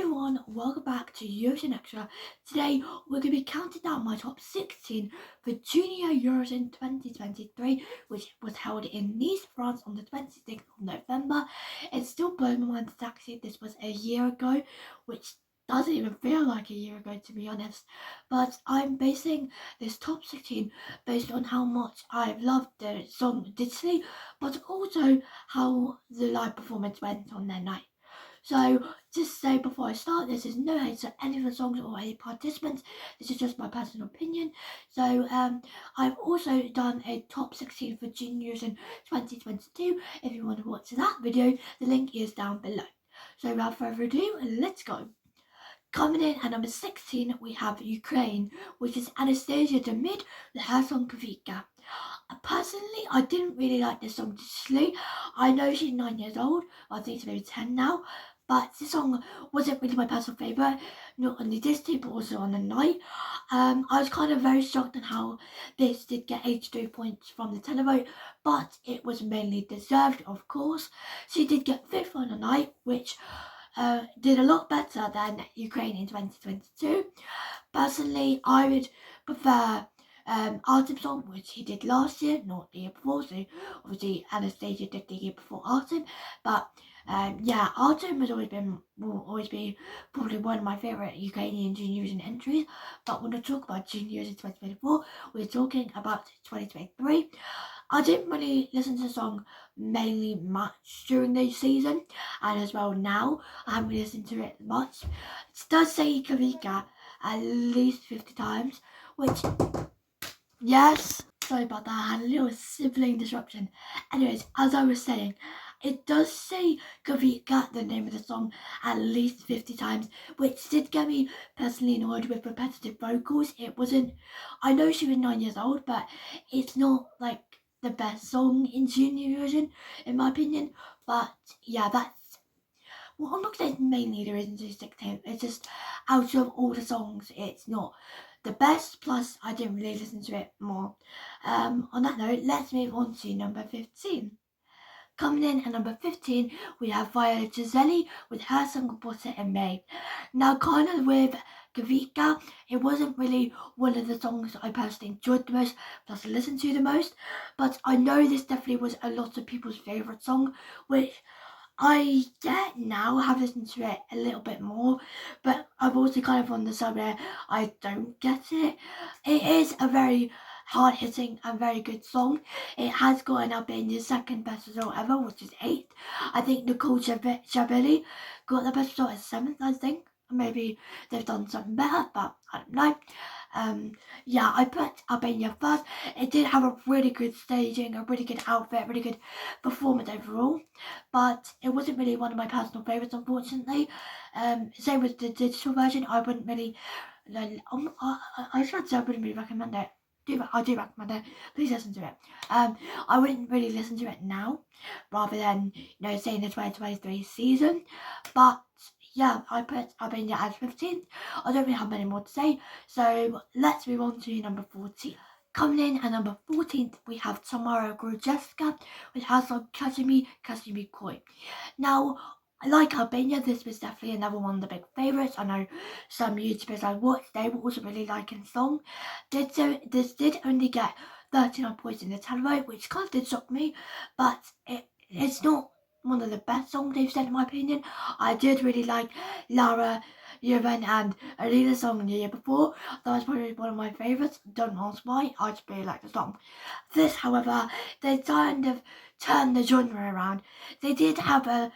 everyone, welcome back to Eurovision Extra. Today we're going to be counting down my top 16 for Junior Eurovision 2023, which was held in Nice, France on the 26th of November. It still blows my mind that actually this was a year ago, which doesn't even feel like a year ago, to be honest. But I'm basing this top 16 based on how much I've loved the song digitally, but also how the live performance went on their night. So, just to say before I start, this is no hate to any of the songs or any participants. This is just my personal opinion. So, I've also done a top 16 for juniors in 2022. If you want to watch that video, the link is down below. So, without further ado, let's go. Coming in at number 16, we have Ukraine, which is Anastasia Demid with her song Kavika. Personally, I didn't really like this song digitally. I know she's 9 years old, I think she's maybe 10 now, but this song wasn't really my personal favourite, not only digitally but also on the night. I was kind of very shocked on how this did get 82 points from the televote, but it was mainly deserved, of course. She did get 5th on the night, which did a lot better than Ukraine in 2022. Personally, I would prefer Artem's song, which he did last year, not the year before. So obviously Anastasia did the year before Artem, but yeah, Artem will always be probably one of my favourite Ukrainian juniors and entries. But when I talk about juniors in 2024, we're talking about 2023. I didn't really listen to the song mainly much during the season, and as well now I haven't really listened to it much. It does say Kavika at least 50 times, which, yes, sorry about that, I had a little sibling disruption. Anyways, as I was saying, it does say Kavika, the name of the song, at least 50 times, which did get me personally annoyed with repetitive vocals. It wasn't, I know she was 9 years old, but it's not like the best song in junior version, in my opinion. But yeah, that's, well, I'm not saying mainly the reason to stick to it. It's just out of all the songs, it's not the best, plus I didn't really listen to it more. On that note, let's move on to number 15. Coming in at number 15, we have Viola Giseli with her song Bossa in May. Now, kind of with Kavika, it wasn't really one of the songs I personally enjoyed the most, plus I listened to the most, but I know this definitely was a lot of people's favourite song, which I get now, have listened to it a little bit more, but I'm also kind of on the side where I don't get it. It is a very hard-hitting and very good song. It has gotten Albania's second best result ever, which is 8th. I think Nicole Shabeli got the best result as 7th, I think. Maybe they've done something better, but I don't know. Yeah, I put Albania first. It did have a really good staging, a really good outfit, really good performance overall, but it wasn't really one of my personal favourites, unfortunately. Same with the digital version. I wouldn't really, I was about to say I wouldn't really recommend it. I do recommend it. Please listen to it. I wouldn't really listen to it now, rather than, say in the 2023 season. But yeah, I put Albania as 15th. I don't really have many more to say, so let's move on to number 14. Coming in at number 14th, we have Tamara Grudziewska with her song Kazimi Koi. Now, like Albania, this was definitely another one of the big favourites. I know some YouTubers I watched, they were also really liking the song. This did only get 39 points in the televote, which kind of did shock me, but it's not one of the best songs they've said, in my opinion. I did really like Lara Yevhen and Alina's song the year before. That was probably one of my favourites. Don't ask why, I just really like the song. This, however, they kind of turned the genre around. They did have a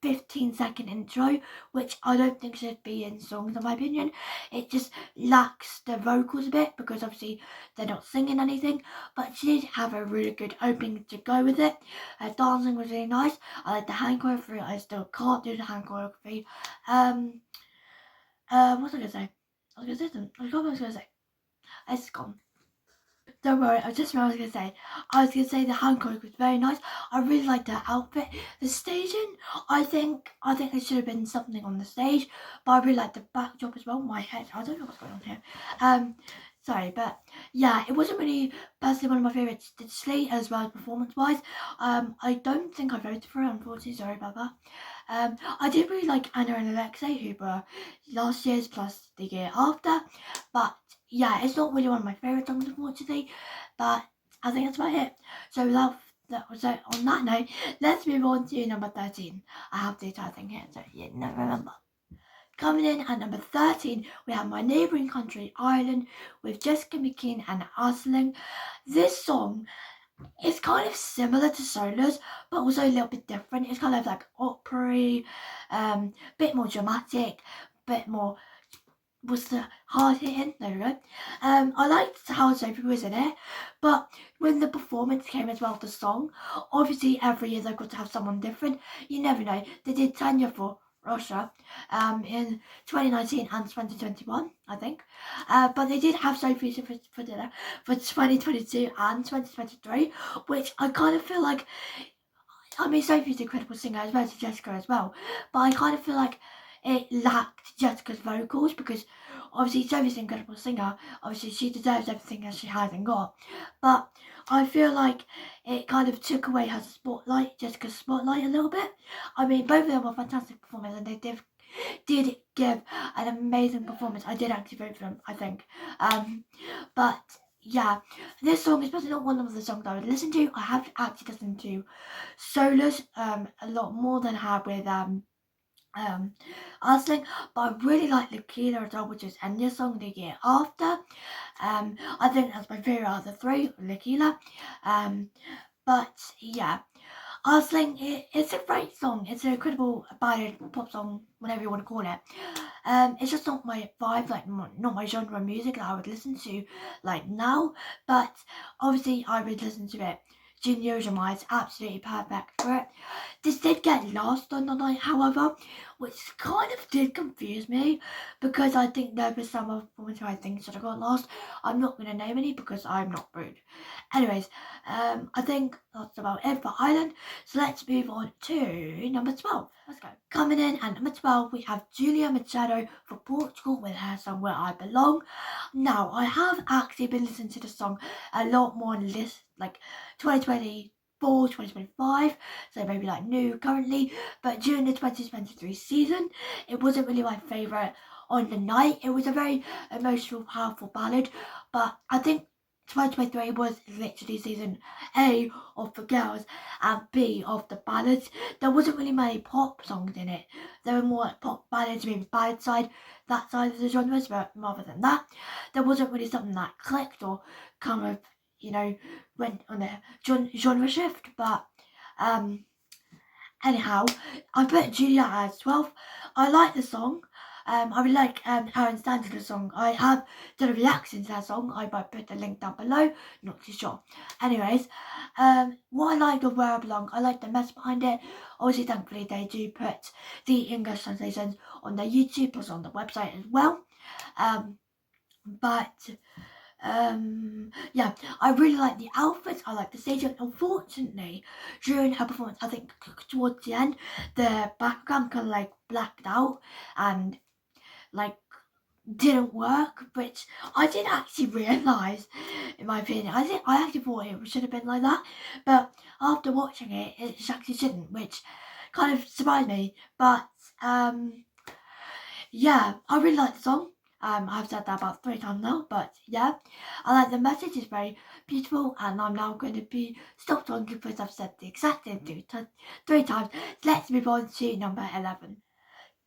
15-second intro, which I don't think should be in songs, in my opinion. It just lacks the vocals a bit, because obviously they're not singing anything, but she did have a really good opening to go with it. Her dancing was really nice. I like the hand choreography. I still can't do the hand choreography. What was I going to say? I forgot what I was going to say. It's gone. Don't worry, I just remembered what I was going to say. I was going to say the hand choreography was very nice. I really liked her outfit. The staging, I think there should have been something on the stage, but I really liked the backdrop as well. My head, I don't know what's going on here. Sorry, but yeah, it wasn't really personally one of my favourites digitally as well as performance-wise. I don't think I voted for it, unfortunately, sorry about that. I did really like Anna and Alexei, who were last year's plus the year after, but yeah, it's not really one of my favourite songs, unfortunately, but I think that's about it. So on that note, let's move on to number 13. I have the entire thing here, so you never remember. Coming in at number 13, we have my neighbouring country, Ireland, with Jessica McKean and Aisling. This song is kind of similar to Solar's, but also a little bit different. It's kind of like opera-y, bit more dramatic, bit more hard hitting. There we go. I liked how Sophie was in it, but when the performance came as well, the song, obviously every year they've got to have someone different. You never know. They did Tanya for Russia in 2019 and 2021, I think. But they did have Sophie for dinner for 2022 and 2023, which I kind of feel like, I mean, Sophie's an incredible singer as well as Jessica as well, but I kind of feel like it lacked Jessica's vocals, because obviously Sophie's an incredible singer. Obviously she deserves everything that she hasn't got, but I feel like it kind of took away her spotlight, Jessica's spotlight, a little bit. I mean, both of them were fantastic performers, and they did give an amazing performance. I did actually vote for them, I think. But yeah, this song is probably not one of the songs I would listen to. I have actually listened to Solos a lot more than I have with Aisling, but I really like Lakila as well, which is Enya's song the year after. I think that's my favourite out of the three, Lakila. But yeah, Aisling, it's a great song. It's an incredible ballad pop song, whatever you want to call it. It's just not my vibe, like not my genre of music that I would listen to like now, but obviously I would listen to it. Junior Eurovision, absolutely perfect for it. This did get lost on the night, however, which kind of did confuse me, because I think there were some of performances who I think should have got lost. I'm not going to name any because I'm not rude. Anyways, I think that's about it for Ireland. So let's move on to number 12. Let's go. Coming in at number 12, we have Julia Machado for Portugal with her song Where I Belong. Now, I have actually been listening to the song a lot more on this, like 2024, 2025, so maybe like new currently, but during the 2023 season, it wasn't really my favourite on the night. It was a very emotional, powerful ballad, but I think 2023 was literally season A of the girls and B of the ballads. There wasn't really many pop songs in it. There were more like pop ballads, maybe ballad side, that side of the genres, but rather than that, there wasn't really something that clicked or kind of, you know, went on a genre shift. But anyhow, I put Julia as 12. I like the song. I really like Aaron Sandra song. I have done a reaction to that song. I might put the link down below. Not too sure. Anyways, what I like of Where I Belong, I like the mess behind it. Obviously, thankfully, they do put the English translations on their YouTube, plus on the website as well. Yeah, I really like the outfits. I like the staging. Unfortunately, during her performance, I think towards the end, the background kind of like blacked out and like didn't work, which I didn't actually realise, in my opinion. I actually thought it should have been like that, but after watching it, it actually shouldn't, which kind of surprised me. But yeah, I really like the song. I've said that about 3 times now, but yeah, I like the message. It's very beautiful, and I'm now going to be stopped on because I've said the exact same 3 times. Let's move on to number 11.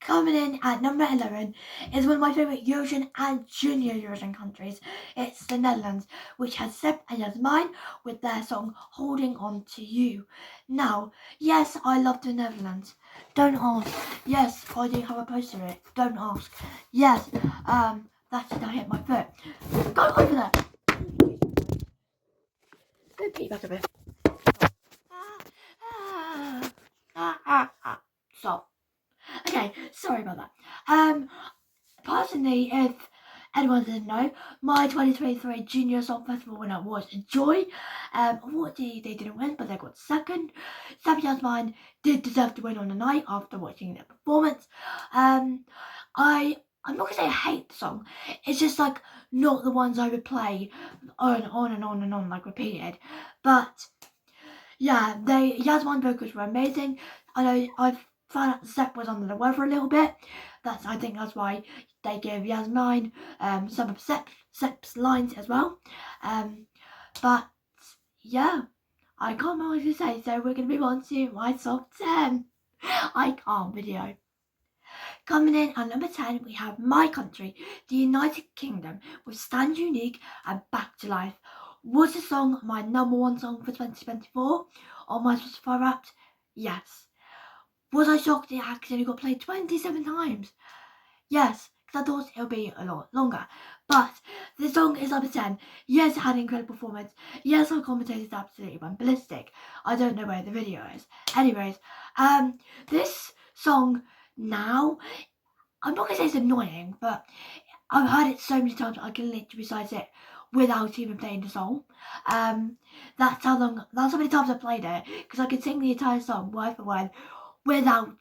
Coming in at number 11 is one of my favourite Eurovision and Junior Eurovision countries. It's the Netherlands, which has Seb and Yasmine with their song Holding On To You. Now, yes, I love the Netherlands. Don't ask. Yes, I do have a poster of it. Don't ask. Yes, that did not hit my foot. Go over there. Go pee back a bit. Stop. Okay, sorry about that. Personally, if anyone didn't know, my 2023 Junior Song Festival winner was Joy. Unfortunately, they didn't win, but they got second. Sabi Yasmine did deserve to win on the night after watching their performance. I'm not gonna say I hate the song. It's just like not the ones I would play on and on, like repeated. But yeah, Yasmine vocals were amazing. I know I've found out Sepp was under the weather a little bit. I think that's why they gave Yasmin some of Sepp's lines as well. But yeah, I can't remember what to say, so we're going to move on to my top 10 I Can't video. Coming in at number 10, we have My Country, the United Kingdom, with Stand Unique and Back to Life. Was the song my number 1 song for 2024 on my Spotify Wrapped? Yes. Was I shocked it actually got played 27 times? Yes, because I thought it would be a lot longer. But the song is number 10. Yes, it had an incredible performance. Yes, our commentators absolutely went ballistic. I don't know where the video is. Anyways, this song now, I'm not going to say it's annoying, but I've heard it so many times I can literally recite it without even playing the song. That's how many times I played it, because I can sing the entire song word for word without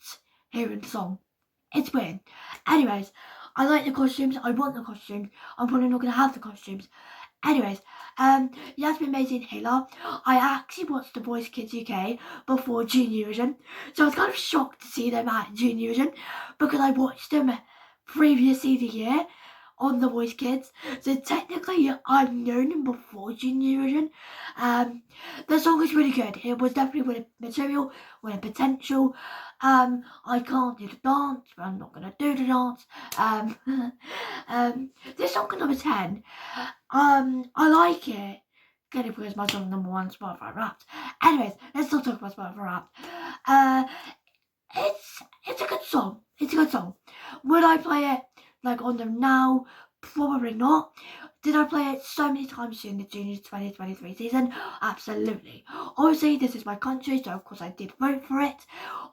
hearing the song. It's weird. Anyways, I like the costumes. I want the costumes. I'm probably not going to have the costumes. Anyways, Yasmin Maisie and Hila. I actually watched The Voice Kids UK before Junior Eurovision, so I was kind of shocked to see them at Junior Eurovision because I watched them previously the year on The Voice Kids, so technically I've known them before Junior Eurovision. The song is really good. It was definitely with material, with potential. I can't do the dance, but I'm not gonna do the dance. This song is number 10. I like it. Get it because my song number 1 Spotify Wrapped. Anyways, let's not talk about Spotify Wrapped. It's a good song. It's a good song. Would I play it like on them now? Probably not. Did I play it so many times during the Junior 2023 season? Absolutely. Obviously, this is my country, so of course I did vote for it.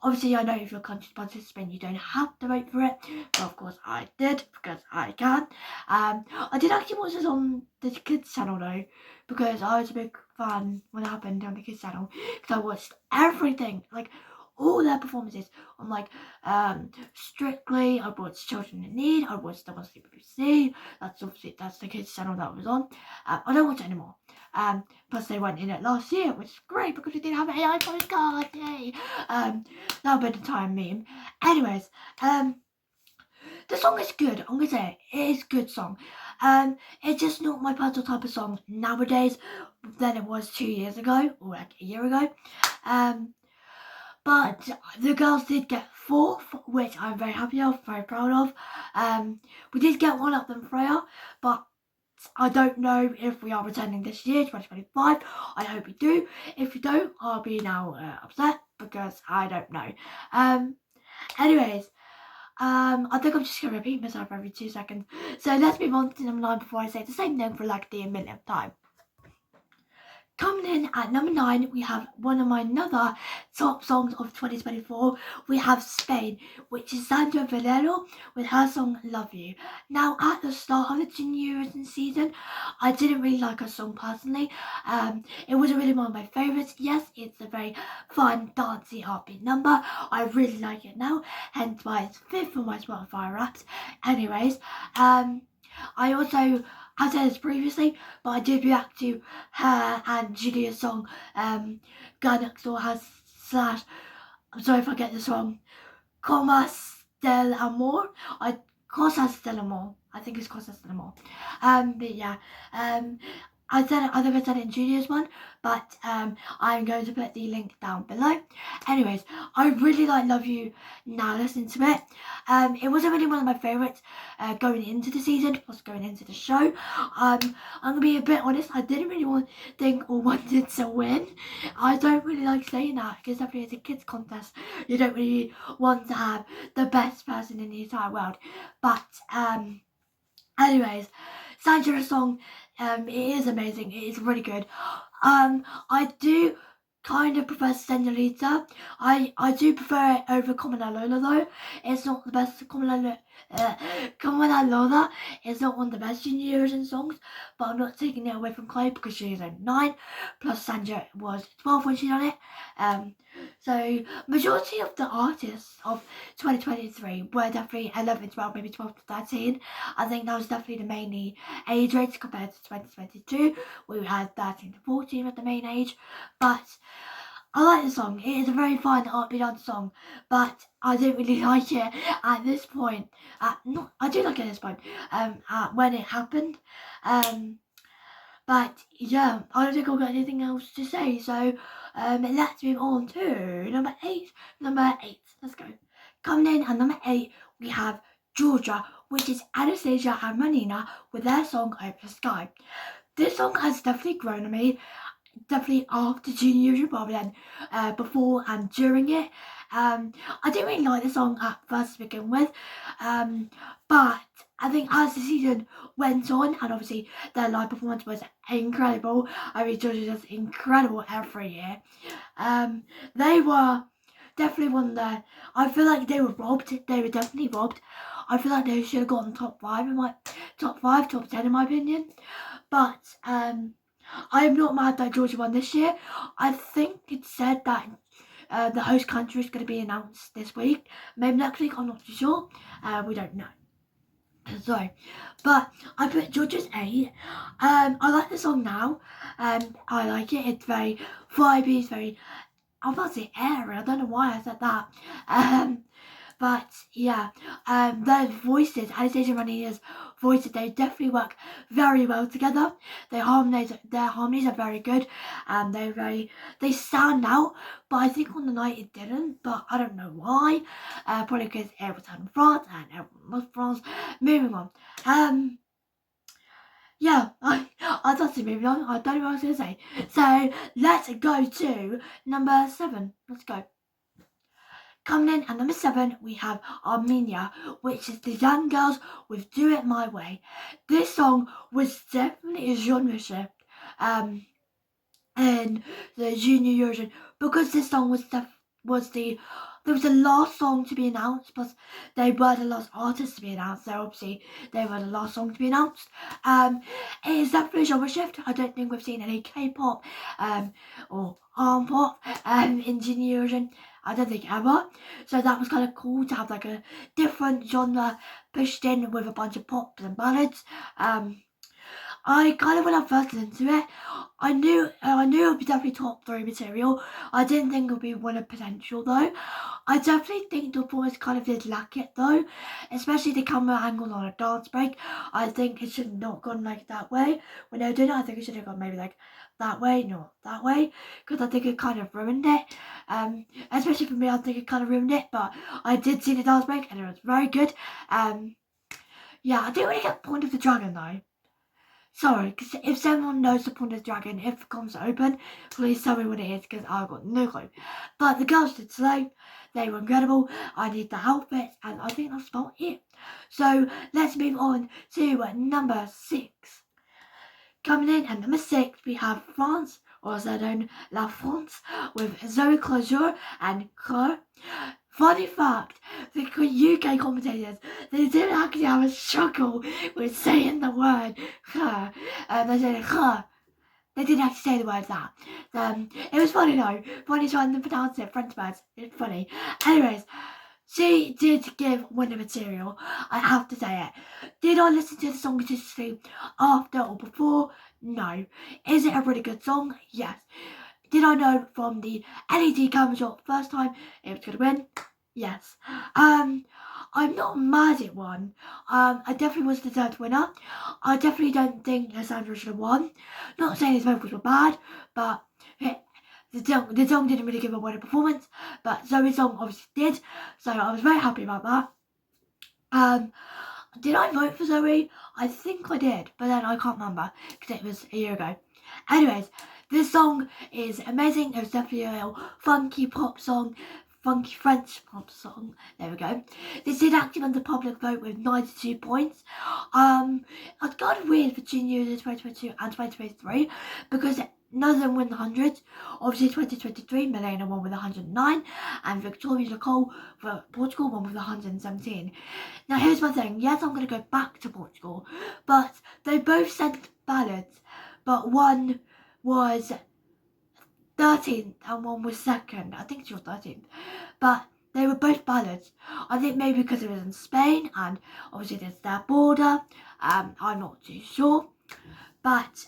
Obviously, I know if you're a country participant, you don't have to vote for it. But of course, I did, because I can. I did actually watch this on the kids channel though, because I was a big fan when it happened on the kids channel. Because I watched everything, like all their performances on like Strictly. I watched Children in Need. I watched the Must BBC. That's the kids channel that was on. I don't watch it anymore. Plus they went in it last year, which is great because we didn't have an AI postcard. Yay! That would be the time meme. Anyways, the song is good. I'm gonna say it is a good song. It's just not my personal type of song nowadays than it was 2 years ago or like a year ago. But the girls did get 4th, which I'm very happy of, very proud of. We did get one up than Freya, but I don't know if we are returning this year, 2025. I hope we do. If we don't, I'll be now upset because I don't know. Anyways, I think I'm just going to repeat myself every 2 seconds. So let's move on to number 9 before I say the same thing for like the millionth time. Coming in at number 9, we have one of my another top songs of 2024. We have Spain, which is Sandra with her song Love You. Now, at the start of the Junior Eurovision season, I didn't really like her song personally. It wasn't really one of my favourites. Yes, it's a very fun, dancey, upbeat number. I really like it now, hence why it's 5th on my Spotify Wrapped. Anyways, I said this previously, but I did react to her and Julia's song, Guy Next Door has slash, I'm sorry if I get this wrong, Comas del Amor, Cossas del Amor, I think it's Cossas del Amor, but yeah, I think I said it in Julia's one, but I'm going to put the link down below. Anyways, I really like Love You now listening to it. It wasn't really one of my favourites going into the season, plus going into the show. I'm going to be a bit honest, I didn't really think or wanted to win. I don't really like saying that, because definitely it's a kids contest. You don't really want to have the best person in the entire world. But anyways, Sandra's song, it is amazing. It is really good. I do kind of prefer Senorita. I do prefer it over Como La Lola though. It's not the best. Como La Lola is not one of the best Junior Eurovision songs, but I'm not taking it away from Chloe because she is only 9. Plus Sandra was 12 when she done it. So majority of the artists of 2023 were definitely 11, 12, maybe 12 to 13. I think that was definitely the main age range compared to 2022. We had 13 to 14 at the main age, but I like the song. It is a very fun upbeat dance song, but I don't really like it at this point. I do like it at this point. When it happened. But yeah, I don't think I've got anything else to say. So let's move on to number 8. Number 8. Let's go. Coming in at number 8, we have Georgia, which is Anastasia and Marina with their song Open the Sky. This song has definitely grown on me. Definitely after Junior Eurovision, rather than before and during it. I didn't really like the song at first to begin with, but I think as the season went on, and obviously their live performance was incredible. I mean, Georgia does incredible every year. They were definitely one there. I feel like they were robbed. They were definitely robbed. I feel like they should have gotten top 10 in my opinion. But I am not mad that Georgia won this year. I think it said that the host country is going to be announced this week. Maybe next week, I'm not too sure. We don't know. So, but I put Georgia's 8. I like the song now. I like it. It's very vibey. It's very, I was about to say airy. I don't know why I said that. But yeah, their voices, Anastasia and Marina's voices, they definitely work very well together. Their harmonies are very good, and they stand out. But I think on the night it didn't, but I don't know why. Probably because it was in France and everyone loves France. Moving on. Yeah, I thought moving on. I don't know what I was gonna say. So let's go to number 7. Let's go. Coming in at number 7, we have Armenia, which is the young girls with Do It My Way. This song was definitely a genre shift in the Junior Eurovision, because this song was the last song to be announced, plus they were the last artist to be announced, so obviously they were the last song to be announced. It is definitely a genre shift. I don't think we've seen any K-pop or arm pop in Junior Eurovision. I don't think ever. So that was kind of cool to have like a different genre pushed in with a bunch of pops and ballads. I kind of, when I first listened to it, I knew it would be definitely top 3 material. I didn't think it would be winner potential though. I definitely think the performance kind of did lack it though, especially the camera angle on a dance break. I think it should not gone like that way. When they were doing it, I think it should have gone maybe like that way, not that way, because I think it kind of ruined it. Especially for me, I think it kind of ruined it, but I did see the dance break and it was very good. Yeah, I didn't really get the point of the dragon though. Sorry, because if someone knows the point of the dragon, if it comes open, please tell me what it is, because I've got no clue. But the girls did slow, they were incredible, I need the outfits, and I think that's about it. So let's move on to number 6. Coming in at number 6, we have France, or as they're known, La France, with Zoe Closure and Claire. Funny fact, the UK commentators, they didn't actually have a struggle with saying the word her. They said her. They didn't actually say the word that. It was funny though. Funny trying to pronounce it, French words. It's funny. Anyways, she did give winner material. I have to say it. Did I listen to the song consistently after or before? No. Is it a really good song? Yes. Did I know from the LED camera shot first time it was going to win? Yes. I'm not mad it won. I definitely was the deserved winner. I definitely don't think Sandra should have won. Not saying his vocals were bad, but the song didn't really give a winning performance. But Zoe's song obviously did, so I was very happy about that. Did I vote for Zoe? I think I did, but then I can't remember because it was a year ago. Anyways, this song is amazing. It was definitely a real funky pop song, funky French pop song. There we go. This did actually win the public vote with 92 points. It's kind of weird for junior years 2022 and 2023 because none of them win the hundreds. Obviously 2023, Milena won with 109 and Victoria Nicole for Portugal won with 117. Now here's my thing. Yes, I'm going to go back to Portugal, but they both sent ballads, but one was 13th and one was 2nd. I think she was 13th. But they were both ballads. I think maybe because it was in Spain and obviously there's their border. I'm not too sure. But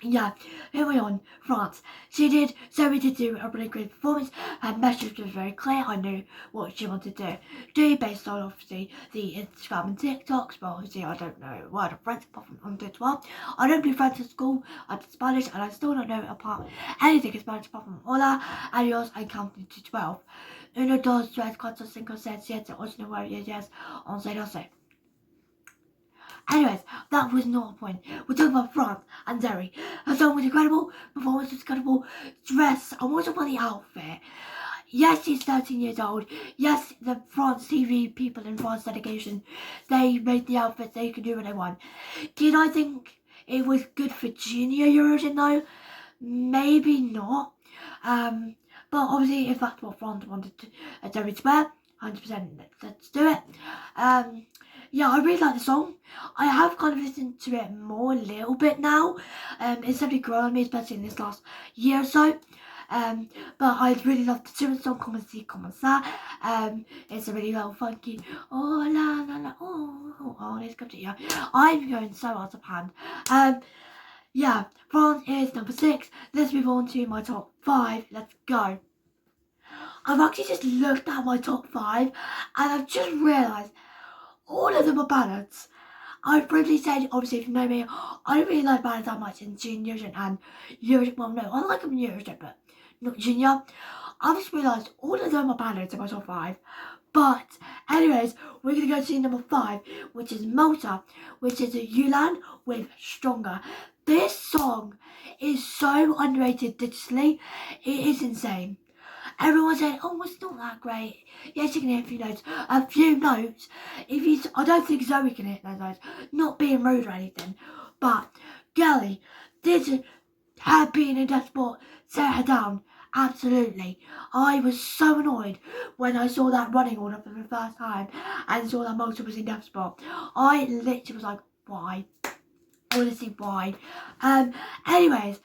yeah, moving on, France. Zoe did do a really great performance. Her message was very clear. I knew what she wanted to do based on obviously the Instagram and TikToks, but obviously I don't know a word of French apart from on Twitter. I don't do French at school, I did Spanish, and I still don't know anything in Spanish apart from hola, adios, and counting to 12. Uno, dos, tres, cuatro, cinco, seis, siete, ocho, nueve, diez, once, doce. Anyways, that was not the point. We're talking about France and Zoe. Her song was incredible, performance was incredible, dress, and what about the outfit? Yes, she's 13 years old. Yes, the France TV people in France delegation, they made the outfits, they could do what they want. Did I think it was good for Junior Eurovision though? Maybe not. But obviously, if that's what France wanted Zoe to wear, 100% let's do it. Yeah, I really like the song. I have kind of listened to it more a little bit now. It's definitely grown on me, especially in this last year or so. But I really love the children's song, Comme si, comme ça. It's a really little funky, oh la la la, oh, let's go to you. I'm going so out of hand. Yeah, France is number 6. Let's move on to my top 5. Let's go. I've actually just looked at my top 5 and I've just realised all of them are ballads. I've previously said, obviously, if you know me, I don't really like ballads that much in Junior and Eurovision. Well, no, I like them in Eurovision, but not Junior. I've just realised all of them are ballads in my top 5. But, anyways, we're going to go to number 5, which is Malta, which is a Yulan with Stronger. This song is so underrated digitally. It is insane. Everyone said, oh, it's not that great. Yes, you can hit a few notes. A few notes. I don't think Zoe can hit those notes. Not being rude or anything. But, girlie, her being in that spot set her down. Absolutely. I was so annoyed when I saw that running order for the first time and saw that Malta was in death spot. I literally was like, why? Honestly, why? Anyways,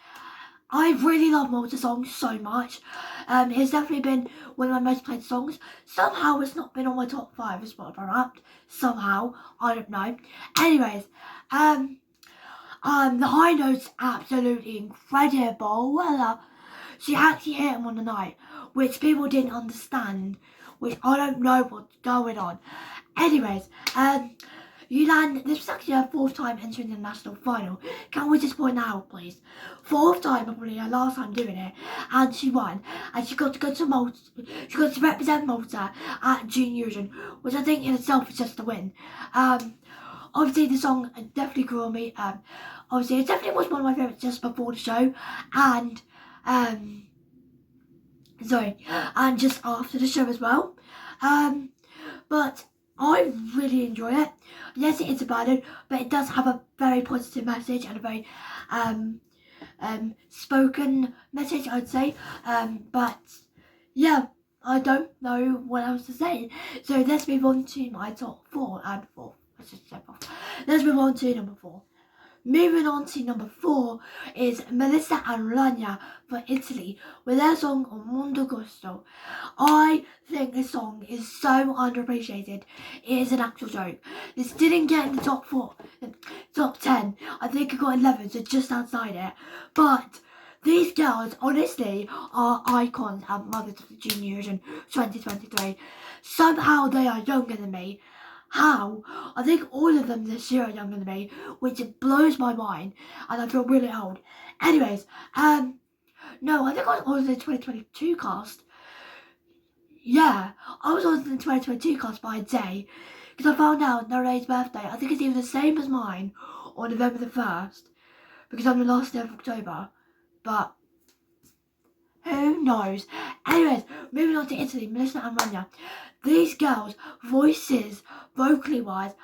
I really love Malta songs so much. It's definitely been one of my most played songs. Somehow it's not been on my top 5 of Spotify Wrapped. Somehow, I don't know. Anyways, the high notes absolutely incredible. Well, she actually hit them on the night, which people didn't understand, which I don't know what's going on. Anyways, Yulan, this was actually her 4th time entering the national final. Can we just point that out, please? 4th time, probably her last time doing it, and she won. And she got to go to Malta. She got to represent Malta at Junior Eurovision, which I think in itself is just a win. Obviously, the song definitely grew on me. Obviously, it definitely was one of my favourites just before the show, and and just after the show as well. But I really enjoy it. Yes, it is a ballad, but it does have a very positive message and a very spoken message, I'd say. But yeah, I don't know what else to say. So let's move on to my top 4 and 4. Let's move on to number 4. Moving on to number 4 is Melissa and Rania for Italy with their song Mondo Gusto. I think this song is so underappreciated. It is an actual joke. This didn't get in the top 10. I think it got 11, so just outside it. But these girls, honestly, are icons and mothers of the Junior Eurovision 2023. Somehow they are younger than me. How? I think all of them this year are younger than me, which blows my mind, and I feel really old. Anyways, no, I think I was on the 2022 cast. Yeah, I was on the 2022 cast by a day, because I found out Nora's birthday, I think it's even the same as mine, on November the 1st, because I'm the last day of October, but who knows? Anyways, moving on to Italy, Melissa and Rania. These girls' voices, vocally wise,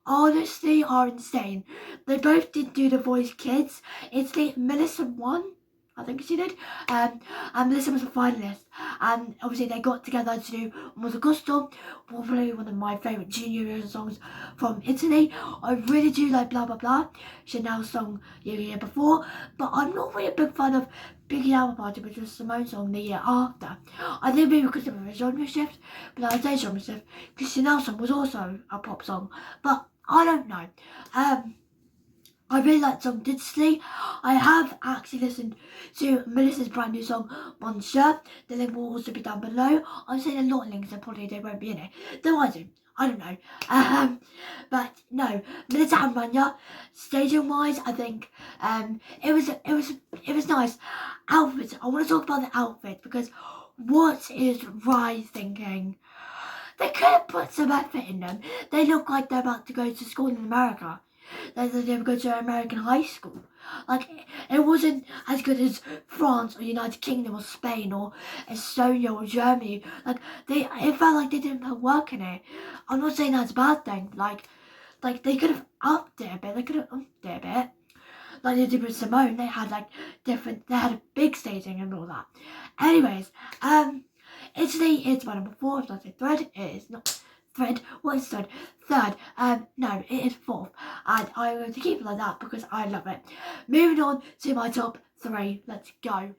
honestly are insane. They both did do The Voice Kids. Italy, Melissa won, I think she did, and Melissa was a finalist. And obviously they got together to do Mondo Gusto, probably one of my favourite Junior Eurovision songs from Italy. I really do like Blah Blah Blah, Chanel's song the year before, but I'm not really a big fan of Biggie Album Party, which was Simone's song the year after. I think maybe because of a genre shift, but I would say genre shift, because Chanel's song was also a pop song, but I don't know. I I really like the song digitally. I have actually listened to Melissa's brand new song, Mon Cher. The link will also be down below. I'm saying a lot of links, and probably they won't be in it. Though I don't know. But no, Melissa and ARHANNA, staging wise, I think it was nice. Outfits. I want to talk about the outfit because what is Rye thinking? They could have put some effort in them. They look like they're about to go to school in America. They go to American high school. Like, it wasn't as good as France or United Kingdom or Spain or Estonia or Germany. Like, it felt like they didn't put work in it. I'm not saying that's a bad thing. Like they could have upped it a bit. They could have upped it a bit. Like they did with Simone. They had they had a big staging and all that. Anyways, Italy is my number 4. If that's a thread, it is not. Thread, what is third? Third, no, it is 4th, and I'm going to keep it like that because I love it. Moving on to my top 3, let's go.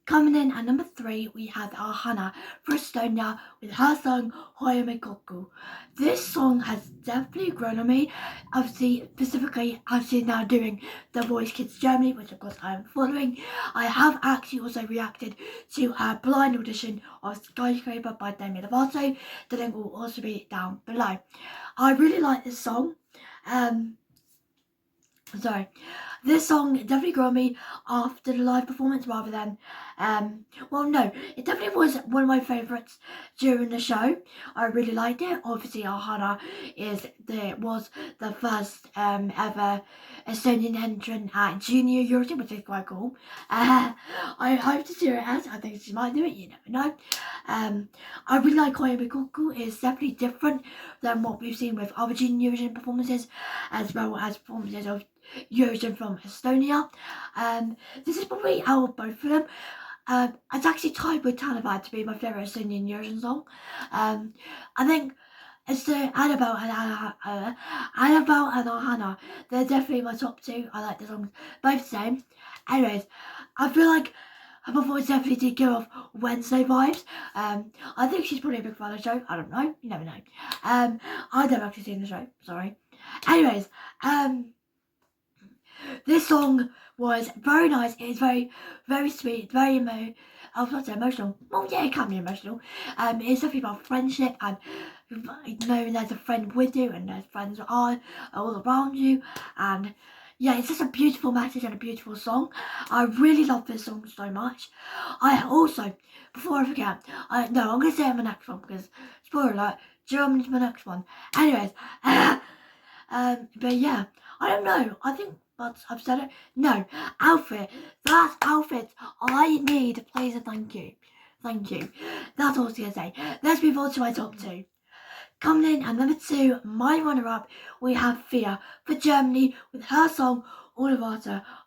Coming in at number 3, we have ARHANNA for Estonia with her song Hoiame Kokku. This song has definitely grown on me. Obviously, specifically, as she's now doing The Voice Kids Germany, which of course I am following. I have actually also reacted to her blind audition of Skyscraper by Demi Lovato. The link will also be down below. I really like this song. This song definitely grew on me after the live performance rather than, well, no, it definitely was one of my favourites during the show. I really liked it. Obviously, ARHANNA was the first ever Estonian entrant at Junior Eurovision, which is quite cool. I hope to see her as. I think she might do it, you never know. I really like Hoiame Kokku. It's definitely different than what we've seen with other Junior Eurovision performances, as well as performances of Eurovision from Estonia. This is probably out of both of them. It's actually tied with Talabad to be my favourite Estonian Eurovision song. I think it's the Annabelle and ARHANNA. They're definitely my top 2. I like the songs both the same. Anyways, I feel like her performance definitely did give off Wednesday vibes. I think she's probably a big fan of the show. I don't know. You never know. I've never actually seen the show. Sorry. Anyways, this song was very nice. It is very, very sweet, very emotional. Well, yeah, it can be emotional. It's definitely about friendship and knowing there's a friend with you and there's friends are all around you. And yeah, it's just a beautiful message and a beautiful song. I really love this song so much. I also, before I forget, I'm going to say it in my next one because, spoiler alert, German's my next one. Anyways, but yeah, I don't know. I think I've said it. No, outfit. That outfit I need. Please and thank you. Thank you. That's all I was going to say. Let's move on to my top 2. Coming in at number 2, my runner-up, we have Fia for Germany with her song All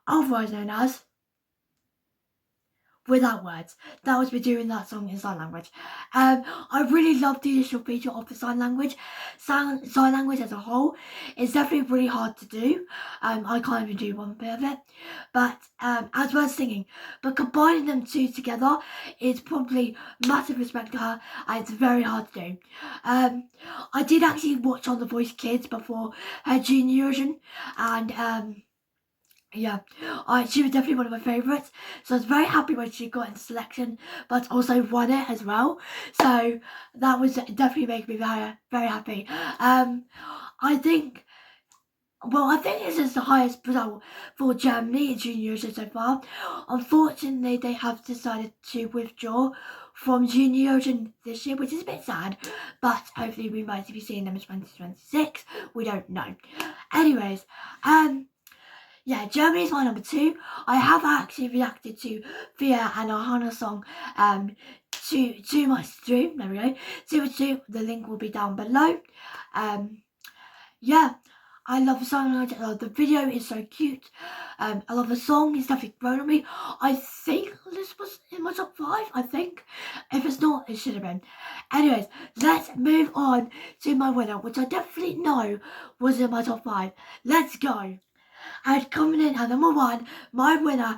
otherwise known as Without Words. That was me doing that song in sign language. I really love the initial feature of the sign language. Sign language as a whole is definitely really hard to do. I can't even do one bit of it. But as well as singing. But combining them two together is probably massive respect to her, and it's very hard to do. I did actually watch on The Voice Kids before her junior version, and yeah, she was definitely one of my favourites, so I was very happy when she got into selection, but also won it as well, so that was definitely making me very, very happy. I think this is the highest result for Germany in junior so far. Unfortunately, they have decided to withdraw from junior this year, which is a bit sad, but hopefully we might be seeing them in 2026, we don't know. Anyways, yeah, Germany is my number 2. I have actually reacted to Fia and ARHANNA's song too much to do. There we go. 2 the link will be down below. Yeah, I love the song. I love the video. It's so cute. I love the song. It's definitely grown on me. I think this was in my top 5. I think. If it's not, it should have been. Anyways, let's move on to my winner, which I definitely know was in my top 5. Let's go. And coming in at number 1, my winner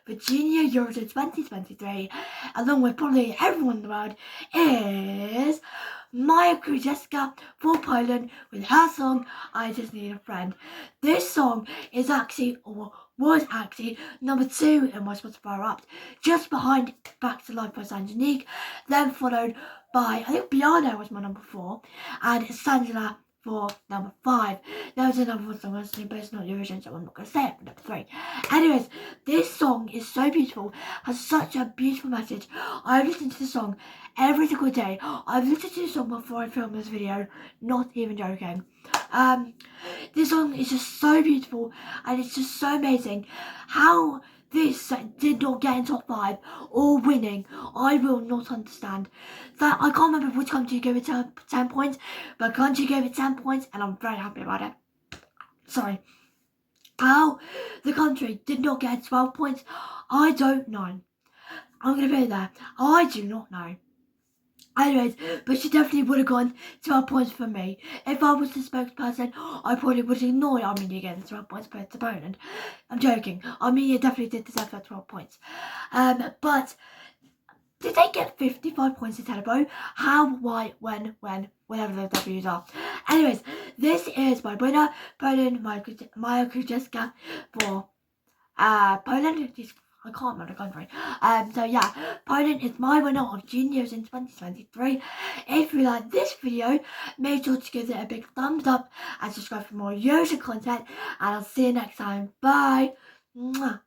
for Junior Eurovision 2023, along with probably everyone in the world, is Maja Krzyzewska for Poland with her song I Just Need a Friend. This song is actually, or was actually, number 2 in my Spotify Wrapped, just behind Back to Life by Sandra, then followed by, I think Piano was my number 4, and Sandra for number 5. There was another one song I was listening, but it's not Eurovision, so I'm not going to say it for number 3. Anyways, this song is so beautiful, has such a beautiful message. I've listened to the song every single day. I've listened to the song before I filmed this video, not even joking. This song is just so beautiful, and it's just so amazing how this did not get in top 5 or winning. I will not understand that. I can't remember which country gave it 10 points, but country gave it 10 points, and I'm very happy about it. Sorry. How the country did not get 12 points, I don't know. I'm going to be there. I do not know. Anyways, but she definitely would have gone 12 points for me. If I was the spokesperson, I probably would ignore Armenia getting 12 points per Poland. I'm joking. Armenia definitely did deserve that 12 points. But did they get 55 points instead of Bo? How, why, when, whatever the W's are. Anyways, this is my winner, Poland, Maja Krzyzewska for Poland. I can't remember the country. So yeah, Poland is my winner of Juniors in 2023. If you like this video, make sure to give it a big thumbs up and subscribe for more Eurovision content. And I'll see you next time. Bye. Mwah.